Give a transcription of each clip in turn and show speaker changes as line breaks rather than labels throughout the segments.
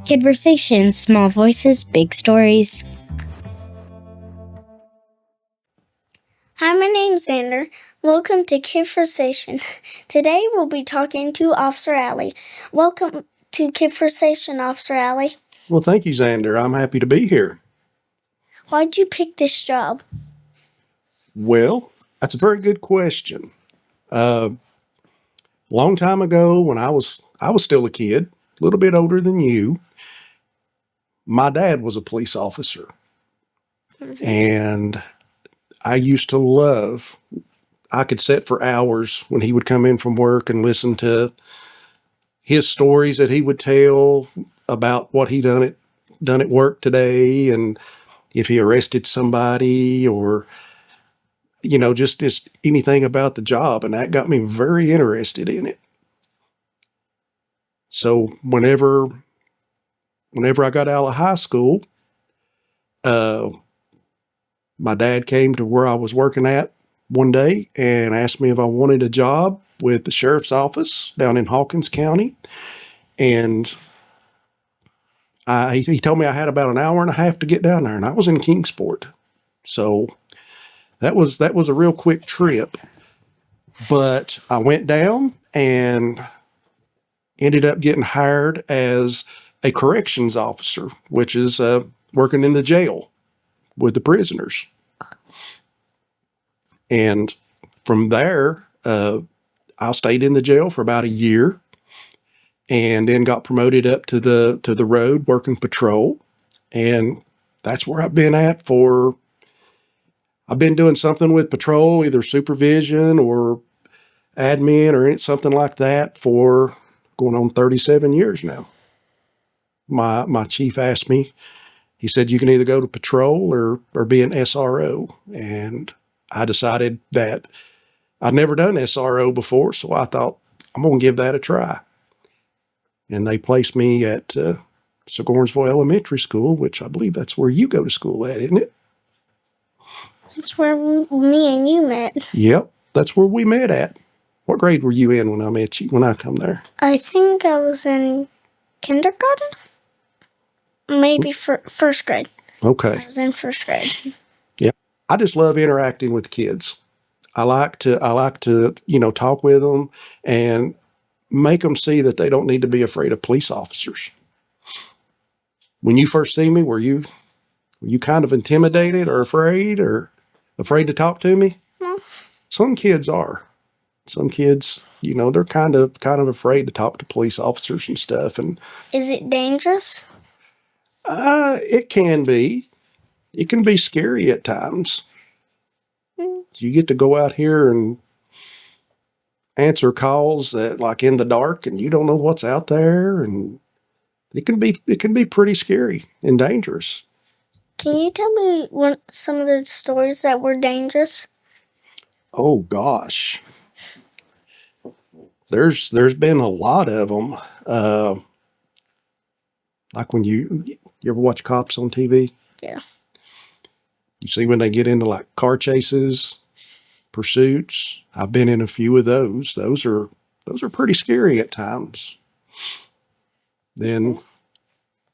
Kidversations, small voices, big stories.
Hi, my name's Zander. Welcome to Kidversation. Today we'll be talking to Officer Allie. Welcome to Kidversation, Officer Allie.
Well, thank you, Zander. I'm happy to be here.
Why'd you pick this job?
Well, that's a very good question. Long time ago, when I was still a kid, a little bit older than you, my dad was a police officer. And I used to love, I could sit for hours when he would come in from work and listen to his stories that he would tell about what he done at work today, and if he arrested somebody, or just anything about the job. And that got me very interested in it. So whenever I got out of high school, my dad came to where I was working at one day and asked me if I wanted a job with the sheriff's office down in Hawkins County. And he told me I had about an hour and a half to get down there, and I was in Kingsport. So that was a real quick trip. But I went down and ended up getting hired as a corrections officer, which is working in the jail with the prisoners. And from there, I stayed in the jail for about a year, and then got promoted up to the road working patrol. And that's where I've been at I've been doing something with patrol, either supervision or admin or something like that, for going on 37 years now. My chief asked me, he said, you can either go to patrol or be an SRO. And I decided that I'd never done SRO before, so I thought, I'm going to give that a try. And they placed me at Sigornsville Elementary School, which I believe that's where you go to school at, isn't it?
That's where me and you met.
Yep, that's where we met at. What grade were you in when I met you, when I come there?
I think I was in kindergarten? Maybe first grade.
Okay.
I was in first grade.
Yeah. I just love interacting with kids. I like to, talk with them and make them see that they don't need to be afraid of police officers. When you first see me, were you kind of intimidated or afraid to talk to me?
No.
Some kids are. Some kids, they're kind of afraid to talk to police officers and stuff. And
Is it dangerous?
it can be. It can be scary at times. You get to go out here and answer calls like in the dark, and you don't know what's out there, and it can be pretty scary and dangerous.
Can you tell me some of the stories that were dangerous?
Oh gosh. There's been a lot of them. Like when you ever watch cops on TV?
Yeah.
You see when they get into like car chases, pursuits. I've been in a few of those. Those are pretty scary at times. Then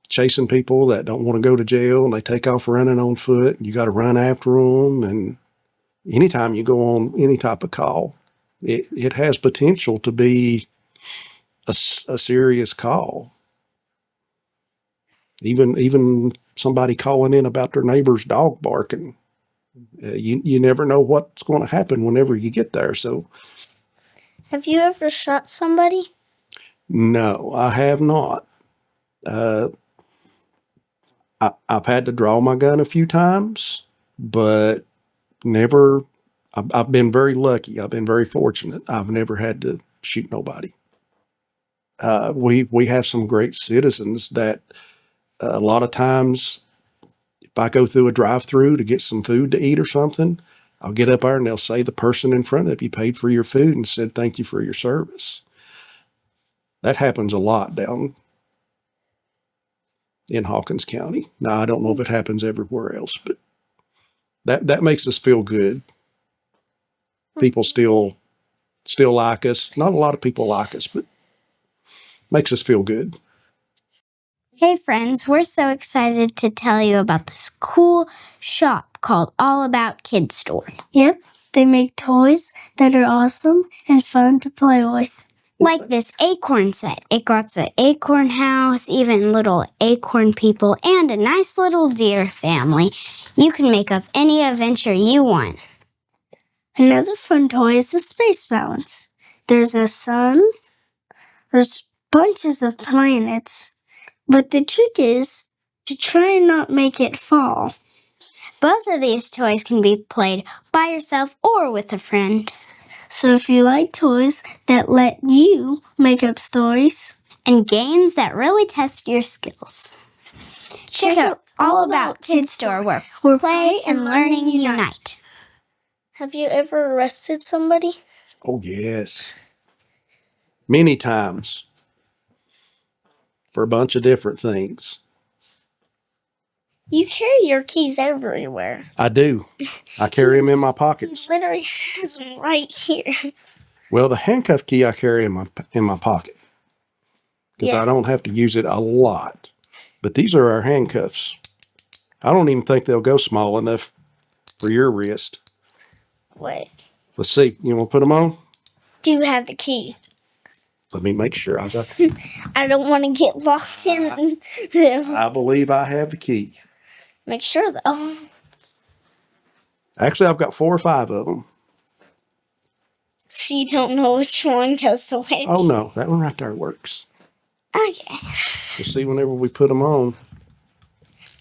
chasing people that don't want to go to jail, and they take off running on foot, and you got to run after them. And anytime you go on any type of call, it has potential to be a serious call. Even somebody calling in about their neighbor's dog barking. You never know what's going to happen whenever you get there. So,
Have you ever shot somebody?
no, I have not. I've had to draw my gun a few times, but never. I've been very lucky. I've been very fortunate. I've never had to shoot nobody. We have some great citizens that a lot of times, if I go through a drive-through to get some food to eat or something, I'll get up there and they'll say the person in front of you paid for your food and said thank you for your service. That happens a lot down in Hawkins County. Now, I don't know if it happens everywhere else, but that makes us feel good. People still like us. Not a lot of people like us, but makes us feel good.
Hey friends, we're so excited to tell you about this cool shop called All About Kids Store.
Yep, they make toys that are awesome and fun to play with.
Like this acorn set. It got an acorn house, even little acorn people, and a nice little deer family. You can make up any adventure you want.
Another fun toy is the space balance. There's a sun, there's bunches of planets, but the trick is to try and not make it fall.
Both of these toys can be played by yourself or with a friend.
So if you like toys that let you make up stories
and games that really test your skills, check out All About Kids Store, where play and learning unite.
Have you ever arrested somebody?
Oh, yes. Many times. For a bunch of different things.
You carry your keys everywhere.
I do. I carry them in my pockets.
He literally has them right here.
Well, the handcuff key I carry in my pocket. Because I don't have to use it a lot. But these are our handcuffs. I don't even think they'll go small enough for your wrist.
Wait.
Let's see. You want to put them on?
Do you have the key?
Let me make sure.
I don't want to get locked in them.
I believe I have the key.
Make sure, though.
Actually, I've got 4 or 5 of them.
So you don't know which one goes to which?
Oh, no. That one right there works.
Okay.
You see, whenever we put them on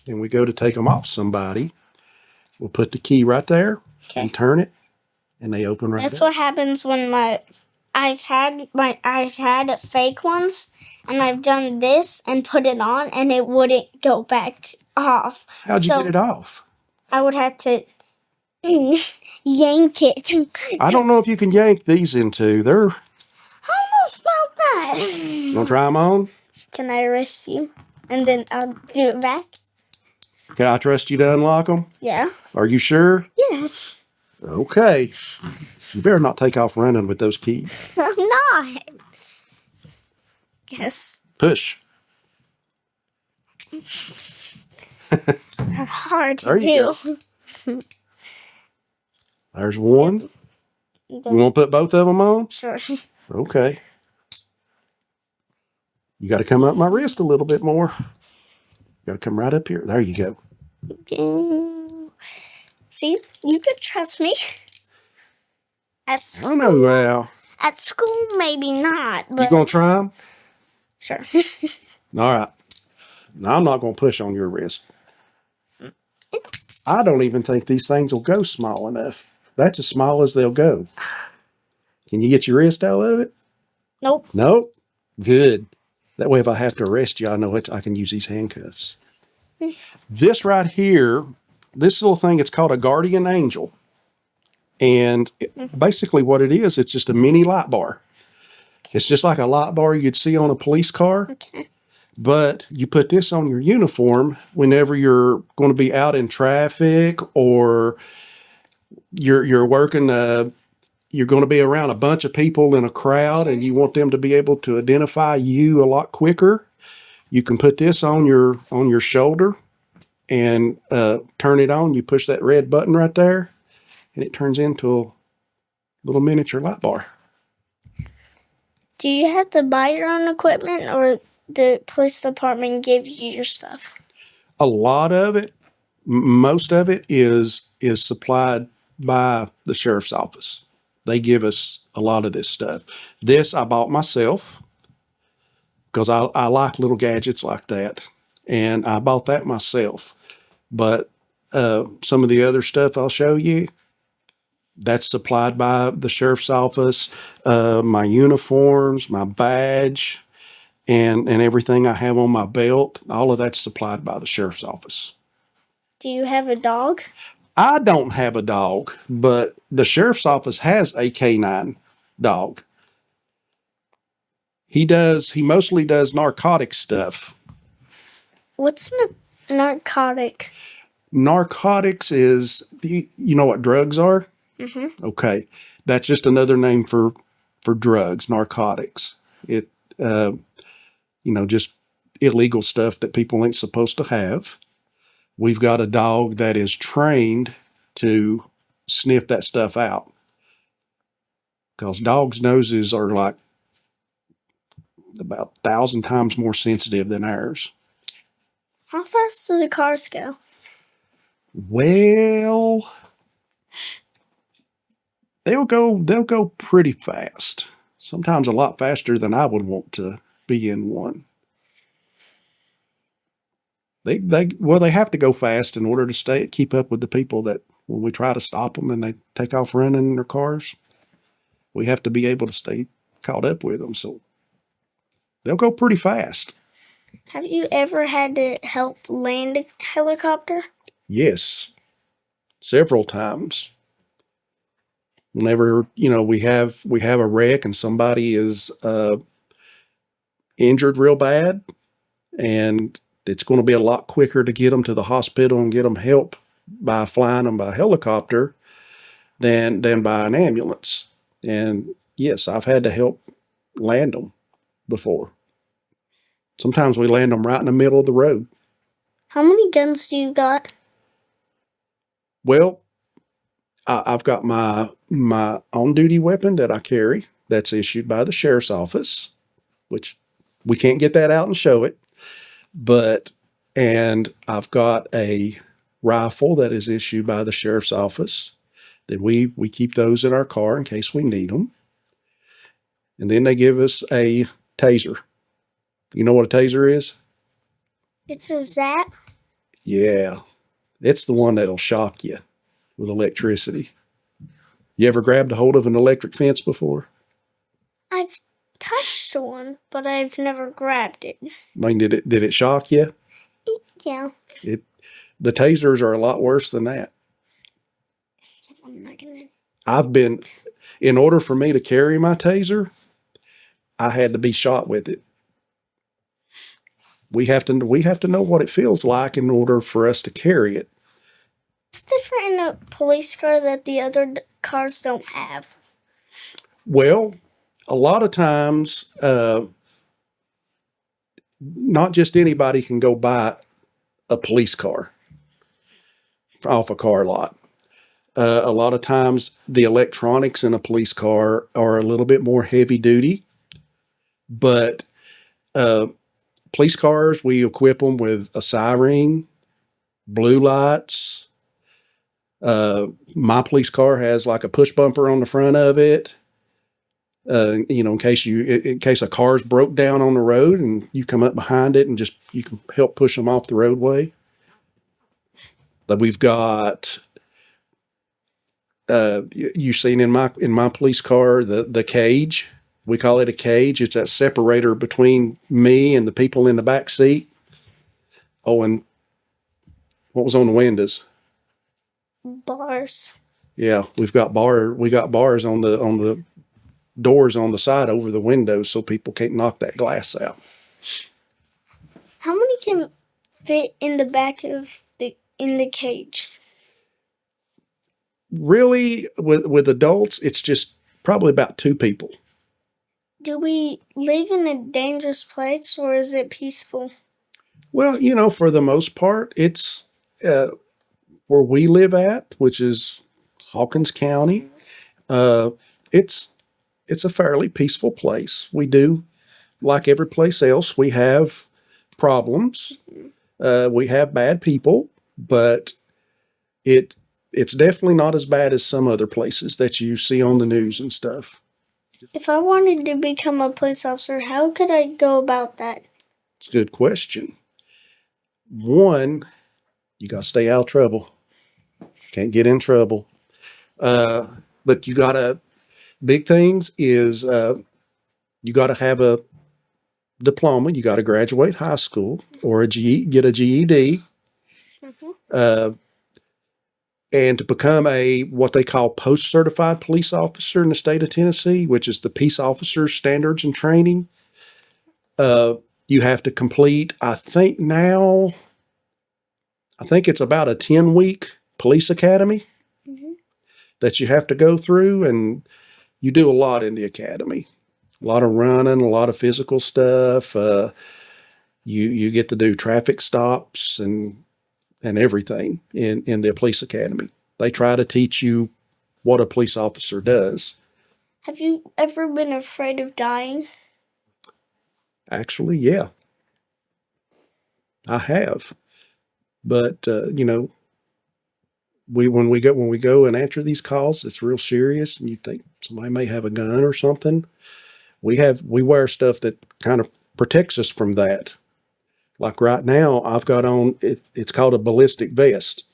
and we go to take them off somebody, we'll put the key right there and turn it, and they open right
That's
up.
what happens when I've had fake ones, and I've done this and put it on, and it wouldn't go back off.
How'd you get it off?
I would have to yank it.
I don't know if you can yank these into. They're.
I don't know about that.
You want to try them on?
Can I arrest you? And then I'll do it back?
Can I trust you to unlock them?
Yeah.
Are you sure?
Yes.
Okay. You better not take off running with those keys.
I'm not. Yes.
Push.
It's hard to
There you
do.
There's one. You want to put both of them on?
Sure.
Okay. You got to come up my wrist a little bit more. You got to come right up here. There you go.
See, you could trust me.
I know, well.
At school, maybe not. But
You going to try them?
Sure.
All right. Now, I'm not going to push on your wrist. I don't even think these things will go small enough. That's as small as they'll go. Can you get your wrist out of it?
Nope.
Nope. Good. That way, if I have to arrest you, I know I can use these handcuffs. This right here, this little thing, it's called a guardian angel. And basically what it is, it's just a mini light bar. It's just like a light bar you'd see on a police car.
Okay.
But you put this on your uniform whenever you're going to be out in traffic or you're working, you're going to be around a bunch of people in a crowd and you want them to be able to identify you a lot quicker. You can put this on your shoulder and turn it on. You push that red button right there and it turns into a little miniature light bar.
Do you have to buy your own equipment, or the police department gives you your stuff?
A lot of it, most of it is supplied by the sheriff's office. They give us a lot of this stuff. This I bought myself because I like little gadgets like that, and I bought that myself. But some of the other stuff I'll show you, that's supplied by the sheriff's office. My uniforms, my badge, and everything I have on my belt, all of that's supplied by the sheriff's office.
Do you have a dog?
I don't have a dog, but the sheriff's office has a canine dog. He mostly does narcotic stuff.
What's narcotic?
Narcotics is, you know what drugs are?
Mm-hmm.
Okay. That's just another name for drugs, narcotics. It, just illegal stuff that people ain't supposed to have. We've got a dog that is trained to sniff that stuff out, because dogs' noses are like about 1,000 times more sensitive than ours.
How fast do the cars go?
Well, they'll go pretty fast. Sometimes a lot faster than I would want to be in one. They have to go fast in order to keep up with the people that when we try to stop them and they take off running in their cars, we have to be able to stay caught up with them. So they'll go pretty fast.
Have you ever had to help land a helicopter?
Yes, several times. Whenever, we have a wreck and somebody is injured real bad, and it's going to be a lot quicker to get them to the hospital and get them help by flying them by helicopter than by an ambulance. And yes, I've had to help land them before. Sometimes we land them right in the middle of the road.
How many guns do you got?
Well, I've got my on-duty weapon that I carry that's issued by the sheriff's office, which we can't get that out and show it. And I've got a rifle that is issued by the sheriff's office that we keep those in our car in case we need them. And then they give us a taser. You know what a taser is?
It's a zap?
Yeah. It's the one that'll shock you with electricity. You ever grabbed a hold of an electric fence before?
I've touched one, but I've never grabbed it.
I mean, did it shock you?
Yeah.
The tasers are a lot worse than that.
I'm not gonna.
In order for me to carry my taser, I had to be shot with it. We have to know what it feels like in order for us to carry it.
It's different in a police car that the other cars don't have.
Well, a lot of times, not just anybody can go buy a police car off a car lot. A lot of times, the electronics in a police car are a little bit more heavy duty, but police cars, we equip them with a siren, blue lights. My police car has like a push bumper on the front of it. In case a car's broke down on the road and you come up behind it and you can help push them off the roadway. But we've got, you've seen in my police car, the cage. We call it a cage. It's that separator between me and the people in the back seat. Oh, and what was on the windows?
Bars.
Yeah, we got bars on the doors on the side over the windows so people can't knock that glass out.
How many can fit in the back of in the cage?
Really, with adults, it's just probably about 2 people.
Do we live in a dangerous place or is it peaceful?
Well, for the most part, it's where we live at, which is Hawkins County. It's a fairly peaceful place. We do, like every place else, we have problems. We have bad people, but it's definitely not as bad as some other places that you see on the news and stuff.
If I wanted to become a police officer, how could I go about that?
It's a good question. One, you got to stay out of trouble. Can't get in trouble. But you got to, big things is you got to have a diploma. You got to graduate high school or get a GED. Mm-hmm. And to become what they call post-certified police officer in the state of Tennessee, which is the Peace Officer Standards and Training, you have to complete, I think it's about a 10-week police academy that you have to go through, and you do a lot in the academy. A lot of running, a lot of physical stuff. You get to do traffic stops and everything in the police academy. They try to teach you what a police officer does.
Have you ever been afraid of dying?
Actually, yeah, I have. But when we go and answer these calls, it's real serious, and you think somebody may have a gun or something. We wear stuff that kind of protects us from that. Like right now, I've got on it's called a ballistic vest.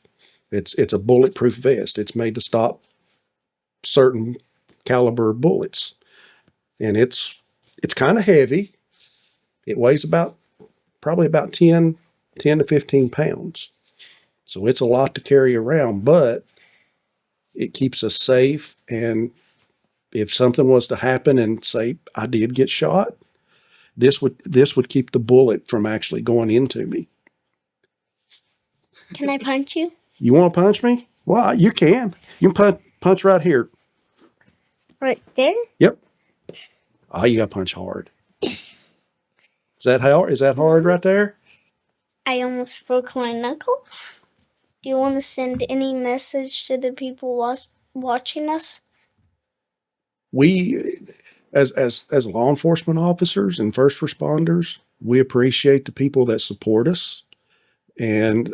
It's a bulletproof vest. It's made to stop certain caliber bullets, and it's kind of heavy. It weighs probably about 10 to 15 pounds. So it's a lot to carry around, but it keeps us safe. And if something was to happen and say I did get shot, this would keep the bullet from actually going into me.
Can I punch you?
You want to punch me? Well, you can. You can punch right here.
Right there?
Yep. Oh, you got to punch hard. Is that hard right there?
I almost broke my knuckle. Do you want to send any message to the people watching us?
We, as law enforcement officers and first responders, we appreciate the people that support us, and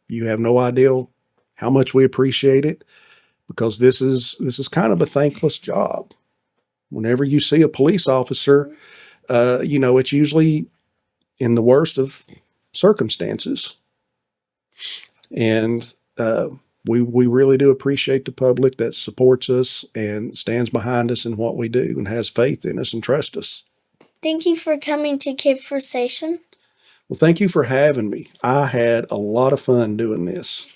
you have no idea how much we appreciate it, because this is kind of a thankless job. Whenever you see a police officer, it's usually in the worst of circumstances, and we really do appreciate the public that supports us and stands behind us in what we do and has faith in us and trusts us.
Thank you for coming to Kidversation.
Well, thank you for having me. I had a lot of fun doing this.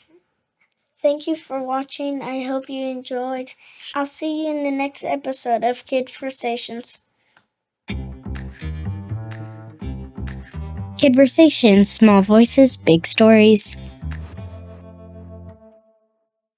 Thank you for watching. I hope you enjoyed. I'll see you in the next episode of Kidversations.
Kidversations, small voices, big stories.